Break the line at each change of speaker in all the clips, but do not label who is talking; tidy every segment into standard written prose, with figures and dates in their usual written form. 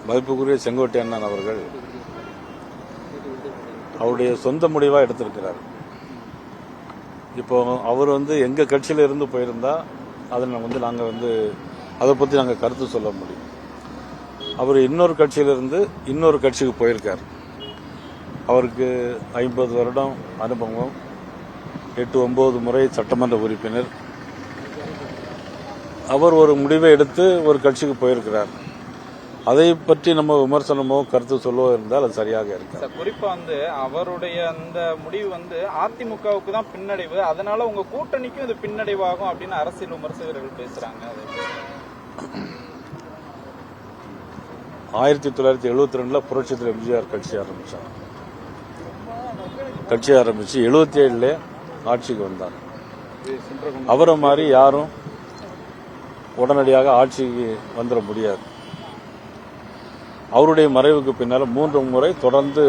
மதிப்புக்குரிய செங்கோட்டை அண்ணன் அவர்கள் அவருடைய சொந்த முடிவாக எடுத்திருக்கிறார். இப்போ அவர் எங்க கட்சியில இருந்து போயிருந்தா அதில் நாங்கள் அதை பற்றி நாங்கள் கருத்து சொல்ல முடியும். அவர் இன்னொரு கட்சியிலிருந்து இன்னொரு கட்சிக்கு போயிருக்கார். அவருக்கு 50 வருடம் அனுபவம், 8-9 முறை சட்டமன்ற உறுப்பினர். அவர் ஒரு முடிவை எடுத்து ஒரு கட்சிக்கு போயிருக்கிறார். அதை பற்றி நம்ம விமர்சனமோ கருத்து சொல்லவோ இருந்தால் அது சரியாக இருக்கு.
குறிப்பா அவருடைய அந்த முடிவு அதிமுகவுக்கு தான் பின்னடைவு, அதனால உங்க கூட்டணிக்கும் இது பின்னடைவாகும் அப்படின்னு அரசியல் விமர்சகர்கள் பேசுறாங்க.
1972 புரட்சித் எம்ஜிஆர் கட்சி ஆரம்பிச்சார். கட்சி ஆரம்பிச்சு 77 ஆட்சிக்கு வந்தார். அவரை மாதிரி யாரும் உடனடியாக ஆட்சிக்கு வந்துட முடியாது. அவருடைய மறைவுக்கு பின்னால் 3 முறை தொடர்ந்து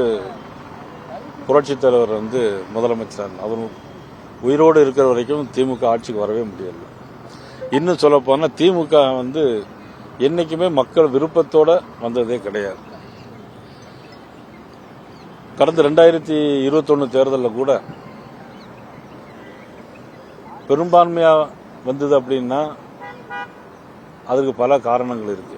புரட்சித் தலைவர் முதலமைச்சர். அவர் உயிரோடு இருக்கிற வரைக்கும் திமுக ஆட்சிக்கு வரவே முடியாது. இன்னும் சொல்ல போனா திமுக என்னைக்குமே மக்கள் விருப்பத்தோட வந்ததே கிடையாது. கடந்த 2021 தேர்தலில் கூட பெரும்பான்மையா வந்தது அப்படின்னா அதுக்கு பல காரணங்கள் இருக்கு.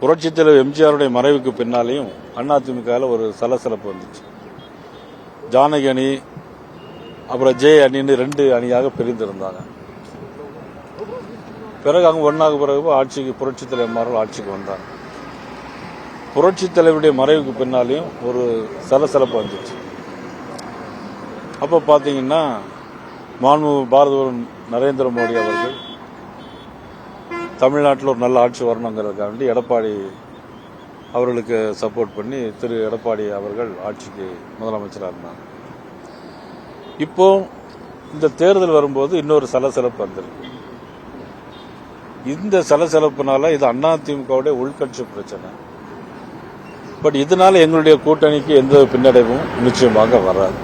புரட்சித் தலைவர் எம்ஜிஆருடைய மறைவுக்கு பின்னாலேயும் அதிமுக ஒரு சலசலப்பு வந்துச்சு. ஜானகி அணி அப்புறம் ஜே அணின்னு 2 அணியாக பிரிந்திருந்தாங்க. பிறகு அங்க ஒன்னாக பிறகு ஆட்சிக்கு புரட்சித் தலைவர் ஆட்சிக்கு வந்தாங்க. புரட்சித் தலைவருடைய மறைவுக்கு பின்னாலேயும் ஒரு சலசலப்பு வந்துச்சு. அப்ப பாத்தீங்கன்னா பாரத நரேந்திர மோடி அவர்கள் தமிழ்நாட்டில் ஒரு நல்ல ஆட்சி வரணுங்கிறதுக்காண்டி எடப்பாடி அவர்களுக்கு சப்போர்ட் பண்ணி திரு எடப்பாடி அவர்கள் ஆட்சிக்கு முதலமைச்சராக இருந்தாங்க. இப்போ இந்த தேர்தல் வரும்போது இன்னொரு சலசலப்பு வந்திருக்கு. இந்த சலசலப்புனால இது அதிமுகவுடைய உள்கட்சி பிரச்சனை. பட் இதனால எங்களுடைய கூட்டணிக்கு எந்த பின்னடைவும் நிச்சயமாக வராது.